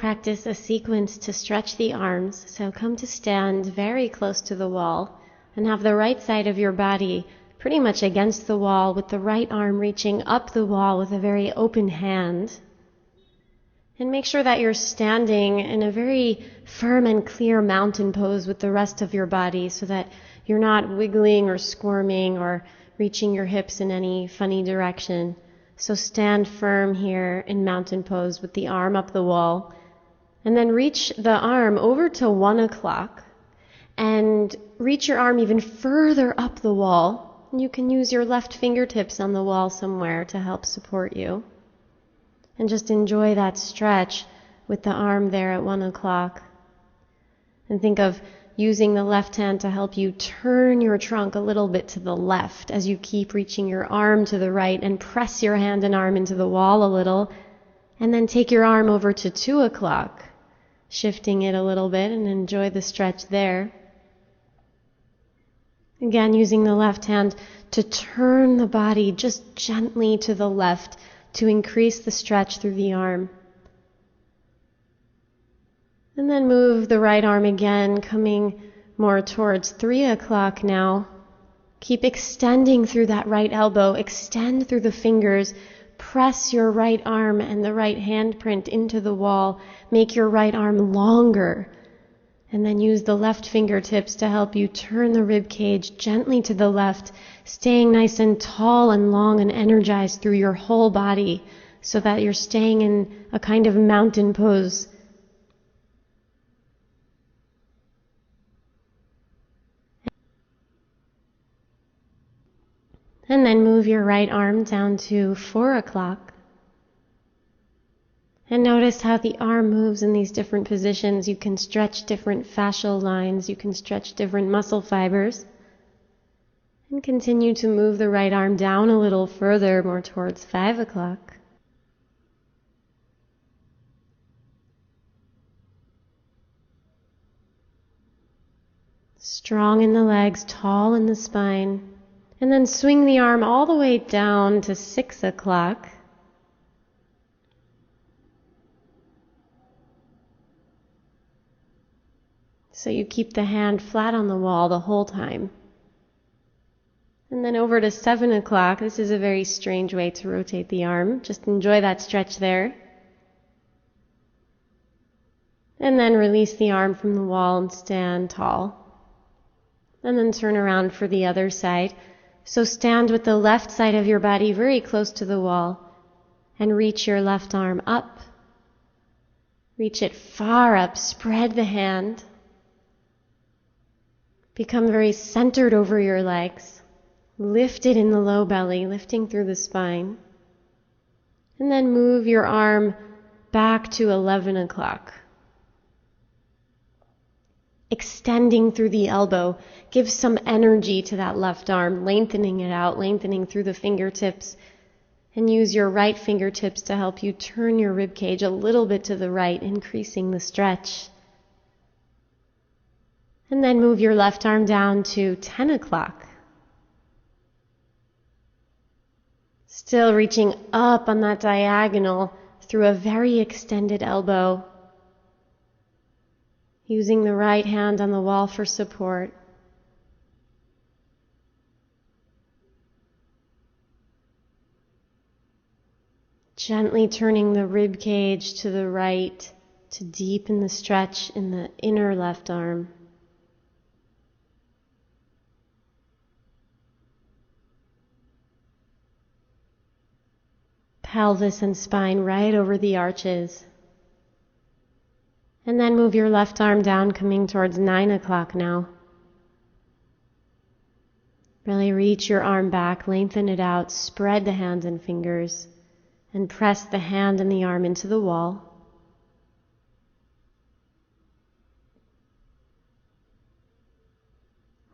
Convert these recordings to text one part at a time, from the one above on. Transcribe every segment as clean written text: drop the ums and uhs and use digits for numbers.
practice a sequence to stretch the arms. So come to stand very close to the wall and have the right side of your body pretty much against the wall, with the right arm reaching up the wall with a very open hand. And make sure that you're standing in a very firm and clear mountain pose with the rest of your body, so that you're not wiggling or squirming or reaching your hips in any funny direction. So stand firm here in mountain pose with the arm up the wall. And then reach the arm over to 1 o'clock and reach your arm even further up the wall. You can use your left fingertips on the wall somewhere to help support you. And just enjoy that stretch with the arm there at 1 o'clock. And think of using the left hand to help you turn your trunk a little bit to the left as you keep reaching your arm to the right, and press your hand and arm into the wall a little. And then take your arm over to 2 o'clock, shifting it a little bit, and enjoy the stretch there. Again, using the left hand to turn the body just gently to the left to increase the stretch through the arm. And then move the right arm again, coming more towards 3 o'clock now. Keep extending through that right elbow. Extend through the fingers. Press your right arm and the right handprint into the wall. Make your right arm longer. And then use the left fingertips to help you turn the rib cage gently to the left, staying nice and tall and long and energized through your whole body, so that you're staying in a kind of mountain pose. And then move your right arm down to 4 o'clock. And notice how the arm moves in these different positions. You can stretch different fascial lines. You can stretch different muscle fibers. And continue to move the right arm down a little further, more towards 5 o'clock. Strong in the legs, tall in the spine. And then swing the arm all the way down to 6 o'clock. So you keep the hand flat on the wall the whole time. And then over to 7 o'clock. This is a very strange way to rotate the arm. Just enjoy that stretch there. And then release the arm from the wall and stand tall. And then turn around for the other side. So stand with the left side of your body very close to the wall and reach your left arm up. Reach it far up. Spread the hand. Become very centered over your legs. Lift it in the low belly, lifting through the spine. And then move your arm back to 11 o'clock. Extending through the elbow. Give some energy to that left arm, lengthening it out, lengthening through the fingertips. And use your right fingertips to help you turn your rib cage a little bit to the right, increasing the stretch. And then move your left arm down to 10 o'clock. Still reaching up on that diagonal through a very extended elbow. Using the right hand on the wall for support. Gently turning the rib cage to the right to deepen the stretch in the inner left arm. Pelvis and spine right over the arches. And then move your left arm down, coming towards 9 o'clock now. Really reach your arm back, lengthen it out, spread the hands and fingers, and press the hand and the arm into the wall.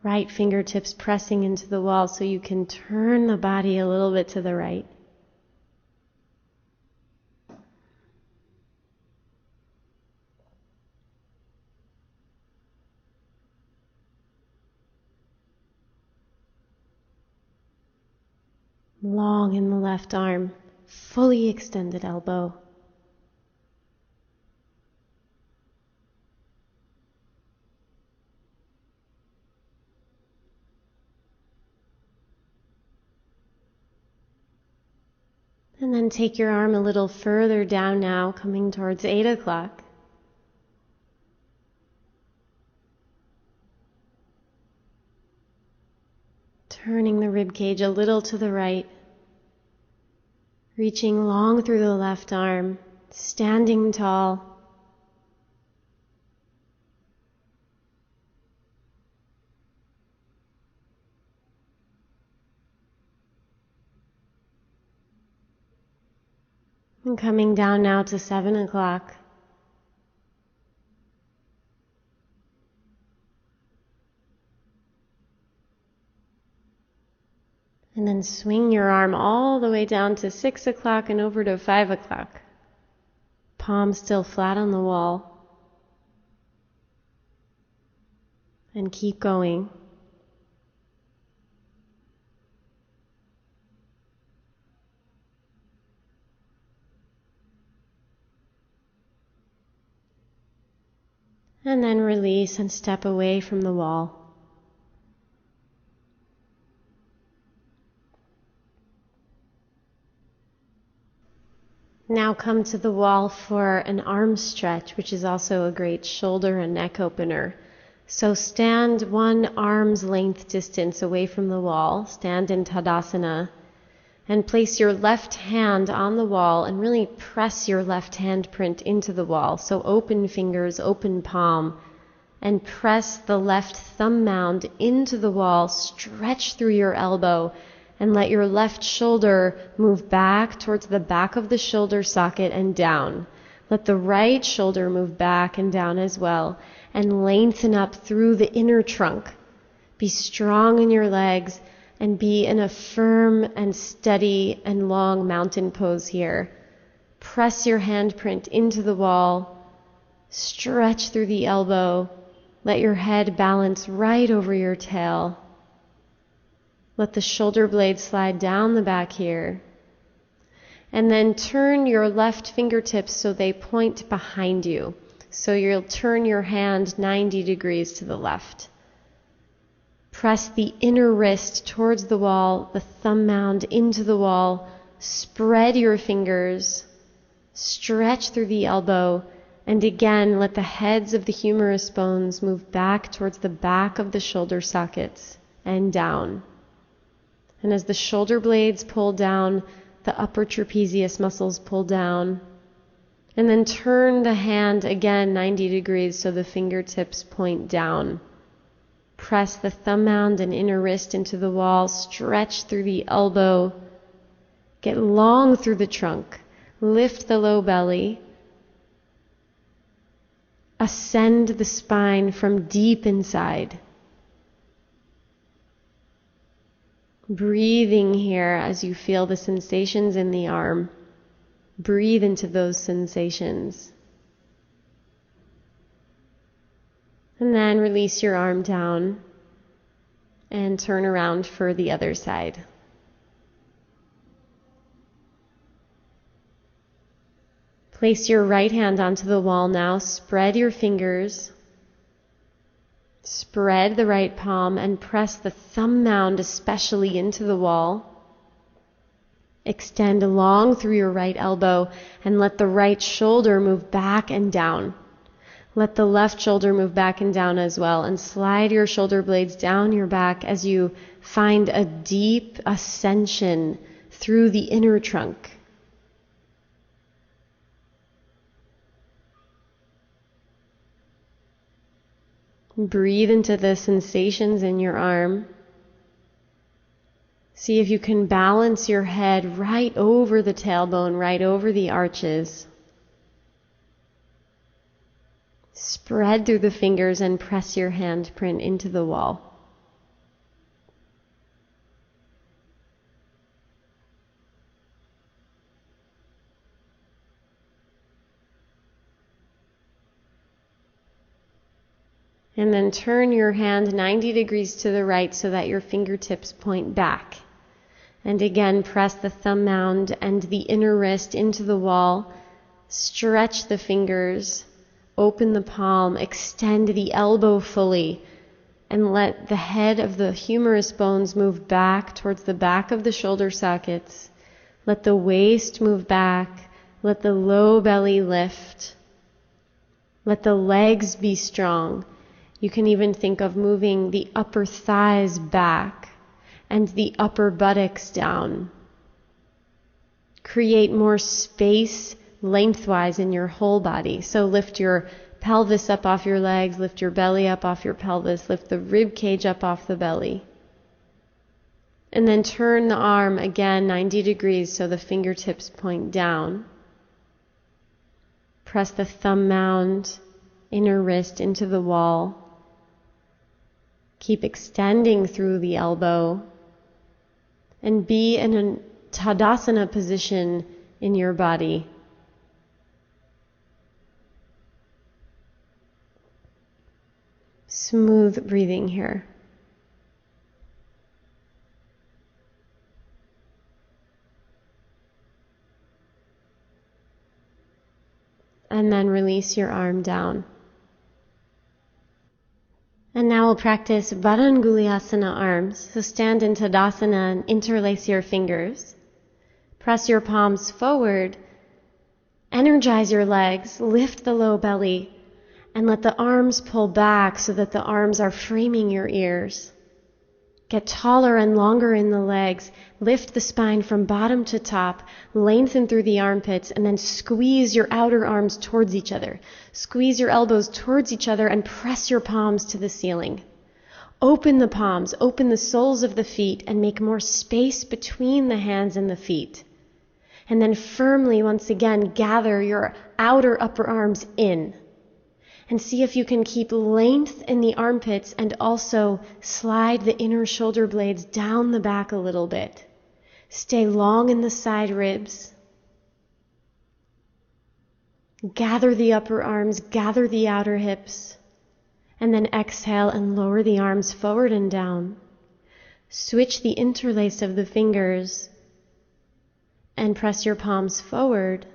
Right fingertips pressing into the wall so you can turn the body a little bit to the right. Long in the left arm, fully extended elbow. And then take your arm a little further down now, coming towards 8 o'clock. Turning the rib cage a little to the right, reaching long through the left arm, standing tall. And coming down now to 7 o'clock. And then swing your arm all the way down to 6 o'clock and over to 5 o'clock. Palm still flat on the wall. And keep going. And then release and step away from the wall. Now come to the wall for an arm stretch, which is also a great shoulder and neck opener. So stand one arm's length distance away from the wall, stand in Tadasana, and place your left hand on the wall and really press your left hand print into the wall. So open fingers, open palm, and press the left thumb mound into the wall, stretch through your elbow, and let your left shoulder move back towards the back of the shoulder socket and down. Let the right shoulder move back and down as well, and lengthen up through the inner trunk. Be strong in your legs and be in a firm and steady and long mountain pose here. Press your handprint into the wall, stretch through the elbow, let your head balance right over your tail. Let the shoulder blades slide down the back here. And then turn your left fingertips so they point behind you. So you'll turn your hand 90 degrees to the left. Press the inner wrist towards the wall, the thumb mound into the wall. Spread your fingers. Stretch through the elbow. And again, let the heads of the humerus bones move back towards the back of the shoulder sockets and down. And as the shoulder blades pull down, the upper trapezius muscles pull down. And then turn the hand again 90 degrees so the fingertips point down. Press the thumb mound and inner wrist into the wall. Stretch through the elbow. Get long through the trunk. Lift the low belly. Ascend the spine from deep inside. Breathing here as you feel the sensations in the arm. Breathe into those sensations. And then release your arm down and turn around for the other side. Place your right hand onto the wall now. Spread your fingers. Spread the right palm and press the thumb mound especially into the wall. Extend long through your right elbow and let the right shoulder move back and down. Let the left shoulder move back and down as well, and slide your shoulder blades down your back as you find a deep ascension through the inner trunk. Breathe into the sensations in your arm. See if you can balance your head right over the tailbone, right over the arches. Spread through the fingers and press your handprint into the wall. And then turn your hand 90 degrees to the right so that your fingertips point back. And again, press the thumb mound and the inner wrist into the wall. Stretch the fingers. Open the palm. Extend the elbow fully. And let the head of the humerus bones move back towards the back of the shoulder sockets. Let the waist move back. Let the low belly lift. Let the legs be strong. You can even think of moving the upper thighs back and the upper buttocks down. Create more space lengthwise in your whole body. So lift your pelvis up off your legs, lift your belly up off your pelvis, lift the rib cage up off the belly. And then turn the arm again 90 degrees so the fingertips point down. Press the thumb mound, inner wrist into the wall. Keep extending through the elbow. And be in a Tadasana position in your body. Smooth breathing here. And then release your arm down. And now we'll practice Varanguliasana arms. So stand in Tadasana and interlace your fingers. Press your palms forward. Energize your legs. Lift the low belly. And let the arms pull back so that the arms are framing your ears. Get taller and longer in the legs. Lift the spine from bottom to top. Lengthen through the armpits and then squeeze your outer arms towards each other. Squeeze your elbows towards each other and press your palms to the ceiling. Open the palms, open the soles of the feet and make more space between the hands and the feet. And then firmly once again gather your outer upper arms in. And see if you can keep length in the armpits and also slide the inner shoulder blades down the back a little bit. Stay long in the side ribs. Gather the upper arms, gather the outer hips. And then exhale and lower the arms forward and down. Switch the interlace of the fingers and press your palms forward.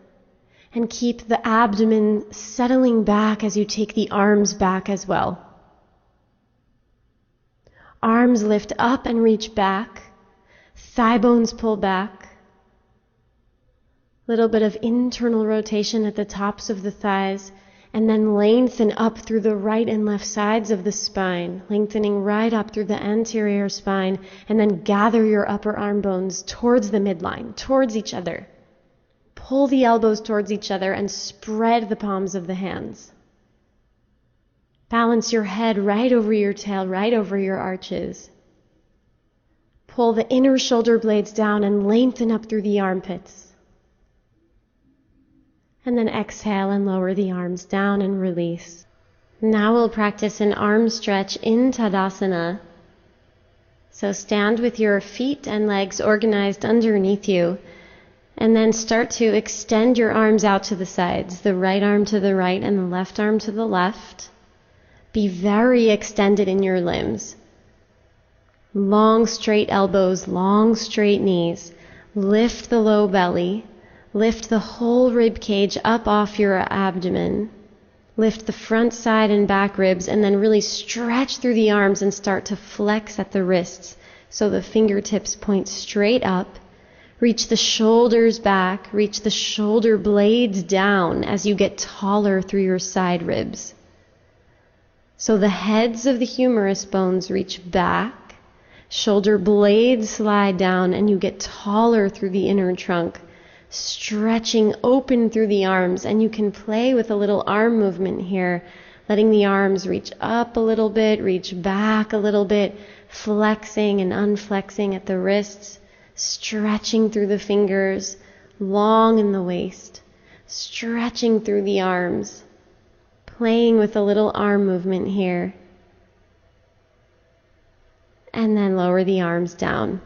And keep the abdomen settling back as you take the arms back as well. Arms lift up and reach back. Thigh bones pull back. Little bit of internal rotation at the tops of the thighs. And then lengthen up through the right and left sides of the spine. Lengthening right up through the anterior spine. And then gather your upper arm bones towards the midline, towards each other. Pull the elbows towards each other and spread the palms of the hands. Balance your head right over your tail, right over your arches. Pull the inner shoulder blades down and lengthen up through the armpits. And then exhale and lower the arms down and release. Now we'll practice an arm stretch in Tadasana. So stand with your feet and legs organized underneath you. And then start to extend your arms out to the sides, the right arm to the right and the left arm to the left. Be very extended in your limbs. Long straight elbows, long straight knees. Lift the low belly. Lift the whole rib cage up off your abdomen. Lift the front side and back ribs and then really stretch through the arms and start to flex at the wrists so the fingertips point straight up. Reach the shoulders back, reach the shoulder blades down as you get taller through your side ribs. So the heads of the humerus bones reach back, shoulder blades slide down, and you get taller through the inner trunk, stretching open through the arms. And you can play with a little arm movement here, letting the arms reach up a little bit, reach back a little bit, flexing and unflexing at the wrists. Stretching through the fingers, long in the waist, stretching through the arms, playing with a little arm movement here. And then lower the arms down.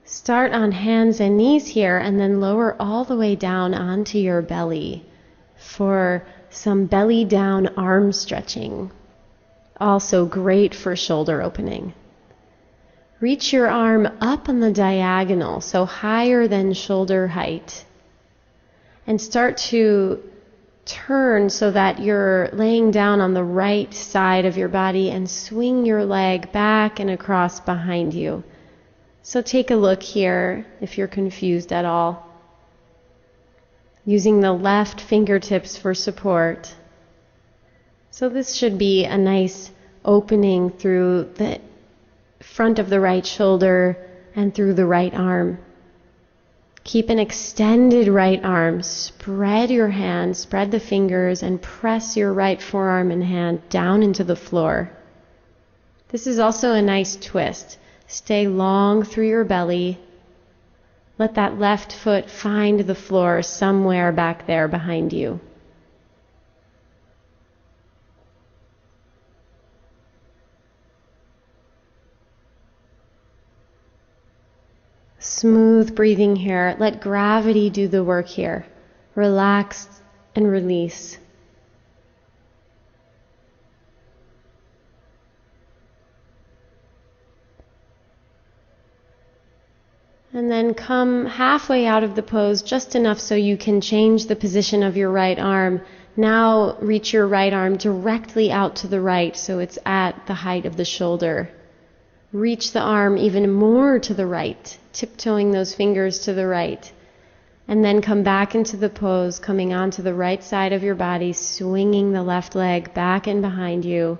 Start on hands and knees here and then lower all the way down onto your belly for some belly down arm stretching. Also great for shoulder opening. Reach your arm up on the diagonal, so higher than shoulder height. And start to turn so that you're laying down on the right side of your body and swing your leg back and across behind you. So take a look here if you're confused at all. Using the left fingertips for support. So this should be a nice opening through the front of the right shoulder and through the right arm. Keep an extended right arm. Spread your hand, spread the fingers, and press your right forearm and hand down into the floor. This is also a nice twist. Stay long through your belly. Let that left foot find the floor somewhere back there behind you. Smooth breathing here. Let gravity do the work here. Relax and release. And then come halfway out of the pose, just enough so you can change the position of your right arm. Now reach your right arm directly out to the right so it's at the height of the shoulder. Reach the arm even more to the right, tiptoeing those fingers to the right. And then come back into the pose, coming onto the right side of your body, swinging the left leg back and behind you,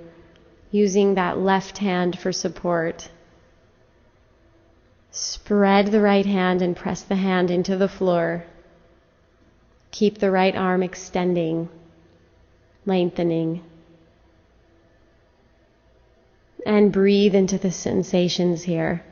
using that left hand for support. Spread the right hand and press the hand into the floor. Keep the right arm extending, lengthening. And breathe into the sensations here.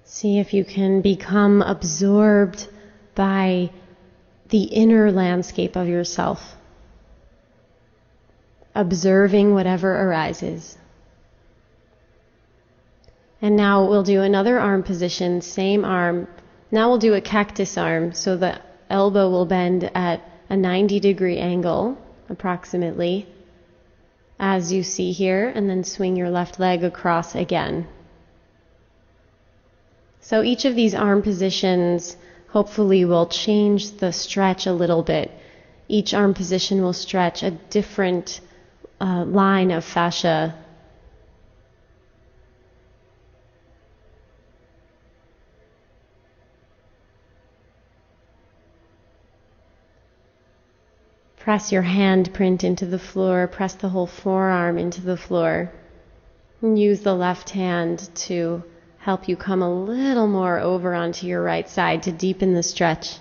See if you can become absorbed by the inner landscape of yourself, observing whatever arises. And now we'll do another arm position, same arm. Now we'll do a cactus arm, so the elbow will bend at a 90-degree angle, approximately, as you see here, and then swing your left leg across again. So each of these arm positions hopefully will change the stretch a little bit. Each arm position will stretch a different line of fascia. Press your hand print into the floor, press the whole forearm into the floor. And use the left hand to help you come a little more over onto your right side to deepen the stretch.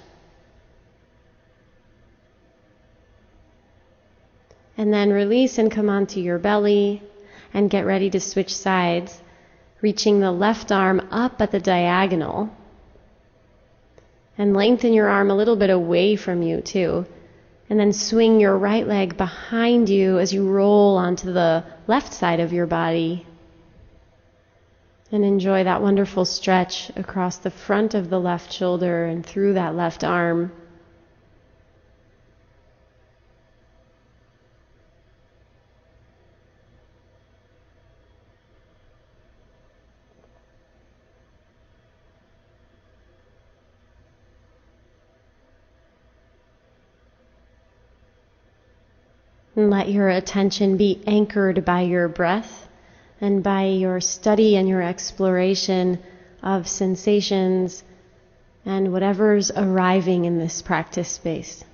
And then release and come onto your belly and get ready to switch sides, reaching the left arm up at the diagonal. And lengthen your arm a little bit away from you too. And then swing your right leg behind you as you roll onto the left side of your body. And enjoy that wonderful stretch across the front of the left shoulder and through that left arm. And let your attention be anchored by your breath and by your study and your exploration of sensations and whatever's arriving in this practice space.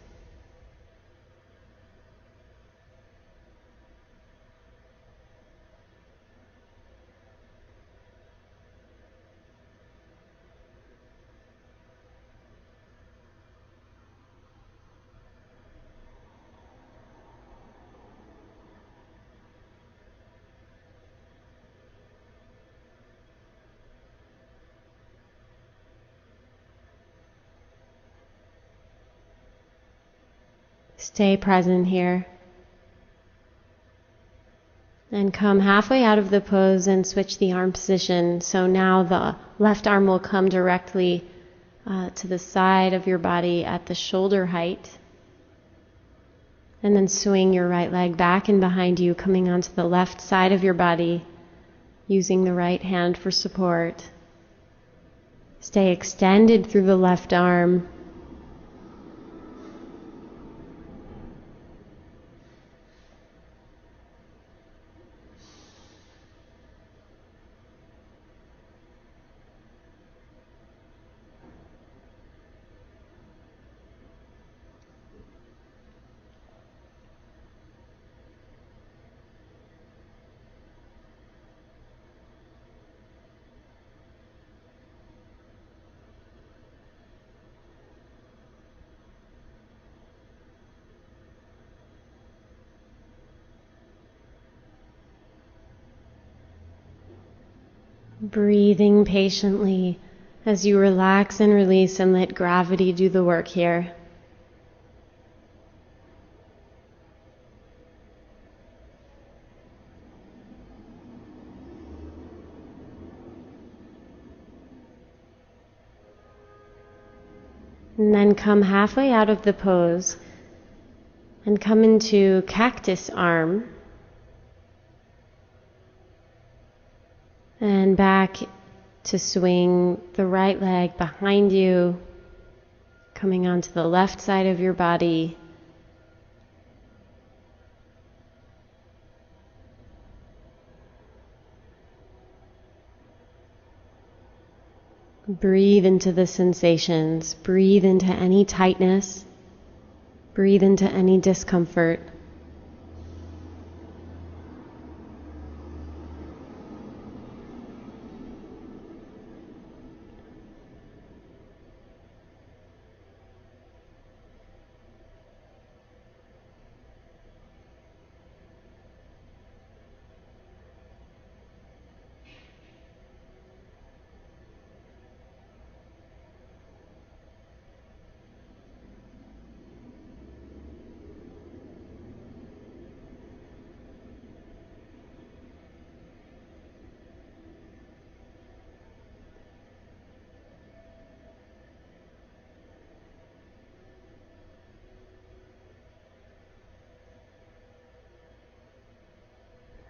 Stay present here and And come halfway out of the pose and switch the arm position. So now the left arm will come directly to the side of your body at the shoulder height. And then swing your right leg back and behind you, coming onto the left side of your body, using the right hand for support. Stay extended through the left arm. Breathing patiently as you relax and release and let gravity do the work here. And then come halfway out of the pose and come into cactus arm. And back to swing the right leg behind you, coming onto the left side of your body. Breathe into the sensations. Breathe into any tightness. Breathe into any discomfort.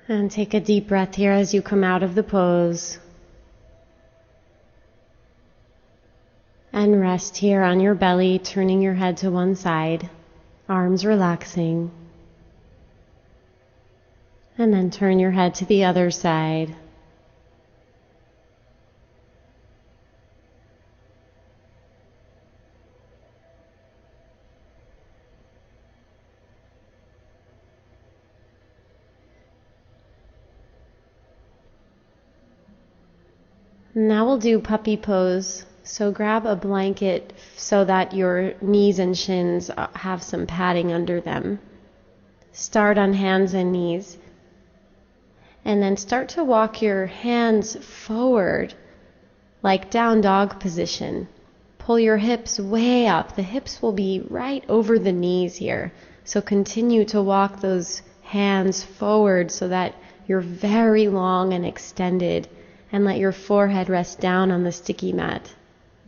And take a deep breath here as you come out of the pose. And rest here on your belly, turning your head to one side, arms relaxing. And then turn your head to the other side. Now we'll do puppy pose. So grab a blanket so that your knees and shins have some padding under them. Start on hands and knees. And then start to walk your hands forward, like down dog position. Pull your hips way up. The hips will be right over the knees here. So continue to walk those hands forward so that you're very long and extended. And let your forehead rest down on the sticky mat.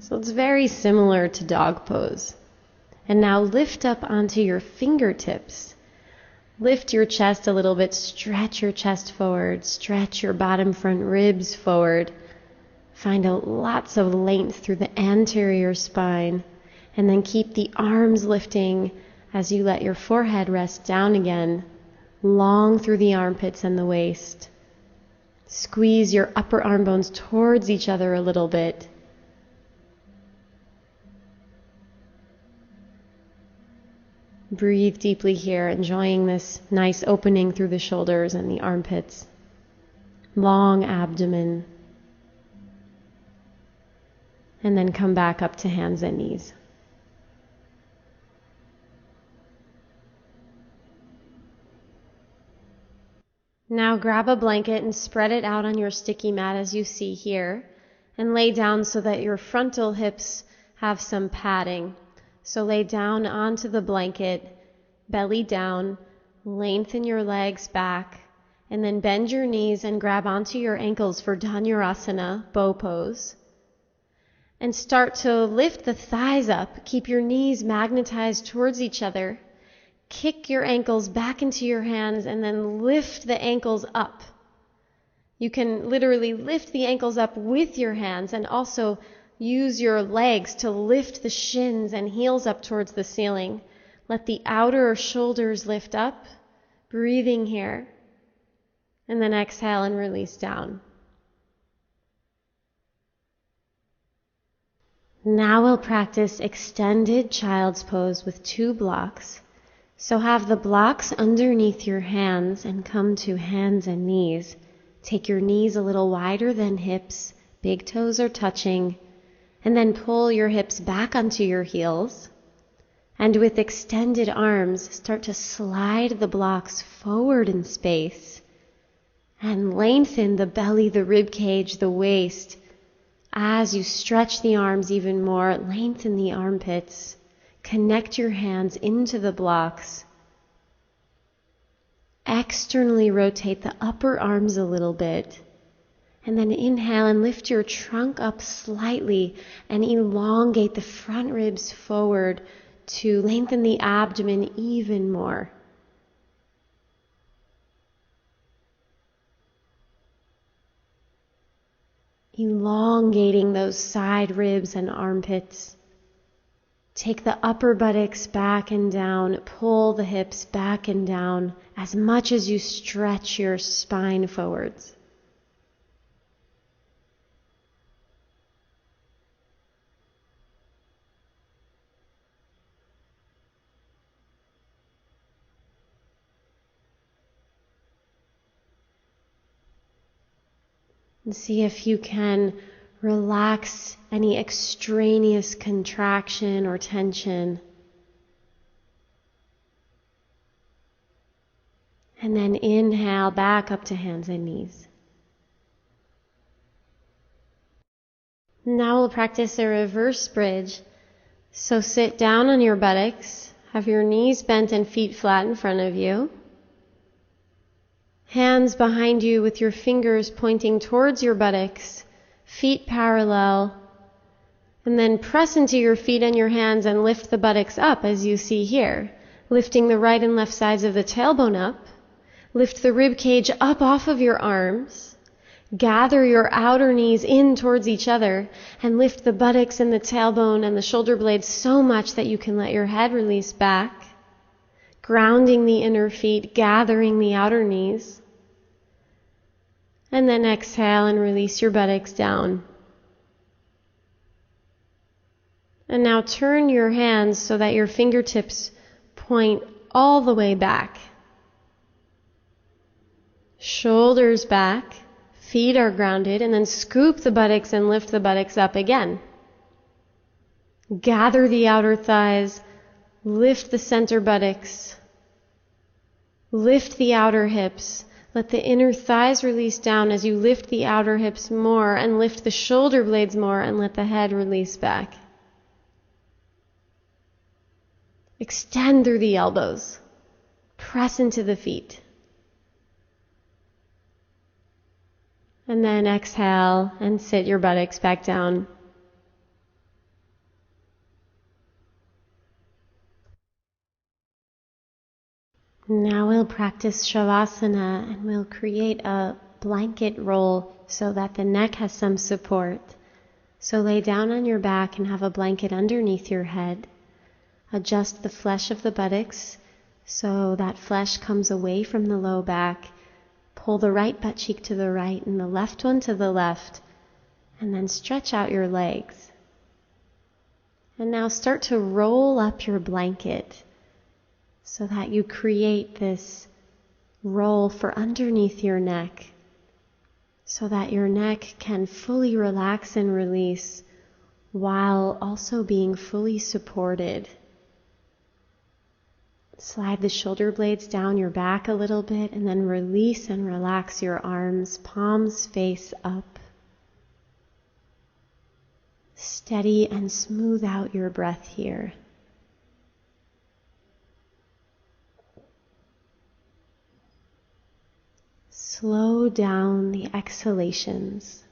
So it's very similar to dog pose. And now lift up onto your fingertips. Lift your chest a little bit, stretch your chest forward, stretch your bottom front ribs forward. Find lots of length through the anterior spine. And then keep the arms lifting as you let your forehead rest down again, long through the armpits and the waist. Squeeze your upper arm bones towards each other a little bit. Breathe deeply here, enjoying this nice opening through the shoulders and the armpits. Long abdomen. And then come back up to hands and knees. Now grab a blanket and spread it out on your sticky mat as you see here, and lay down so that your frontal hips have some padding. So lay down onto the blanket, belly down, lengthen your legs back, And then bend your knees and grab onto your ankles for Dhanurasana, bow pose. And start to lift the thighs up. Keep your knees magnetized towards each other. Kick your ankles back into your hands and then lift the ankles up. You can literally lift the ankles up with your hands and also use your legs to lift the shins and heels up towards the ceiling. Let the outer shoulders lift up, breathing here. And then exhale and release down. Now we'll practice extended child's pose with 2 blocks. So have the blocks underneath your hands and come to hands and knees. Take your knees a little wider than hips, big toes are touching, and then pull your hips back onto your heels. And with extended arms, start to slide the blocks forward in space and lengthen the belly, the rib cage, the waist. As you stretch the arms even more, lengthen the armpits. Connect your hands into the blocks. Externally rotate the upper arms a little bit. And then inhale and lift your trunk up slightly and elongate the front ribs forward to lengthen the abdomen even more. Elongating those side ribs and armpits. Take the upper buttocks back and down. Pull the hips back and down as much as you stretch your spine forwards. And see if you can relax any extraneous contraction or tension. And then inhale back up to hands and knees. Now we'll practice a reverse bridge. So sit down on your buttocks, have your knees bent and feet flat in front of you. Hands behind you with your fingers pointing towards your buttocks, feet parallel, and then press into your feet and your hands and lift the buttocks up as you see here, lifting the right and left sides of the tailbone up. Lift the rib cage up off of your arms. Gather your outer knees in towards each other and lift the buttocks and the tailbone and the shoulder blades so much that you can let your head release back, grounding the inner feet, gathering the outer knees. And then exhale and release your buttocks down. And now turn your hands so that your fingertips point all the way back. Shoulders back, feet are grounded, and then scoop the buttocks and lift the buttocks up again. Gather the outer thighs, lift the center buttocks, lift the outer hips. Let the inner thighs release down as you lift the outer hips more and lift the shoulder blades more and let the head release back. Extend through the elbows. Press into the feet. And then exhale and sit your buttocks back down. Now we'll practice Shavasana and we'll create a blanket roll so that the neck has some support. So lay down on your back and have a blanket underneath your head. Adjust the flesh of the buttocks so that flesh comes away from the low back. Pull the right butt cheek to the right and the left one to the left. And then stretch out your legs. And now start to roll up your blanket so that you create this roll for underneath your neck so that your neck can fully relax and release while also being fully supported. Slide the shoulder blades down your back a little bit and then release and relax your arms, palms face up. Steady and smooth out your breath here. Slow down the exhalations.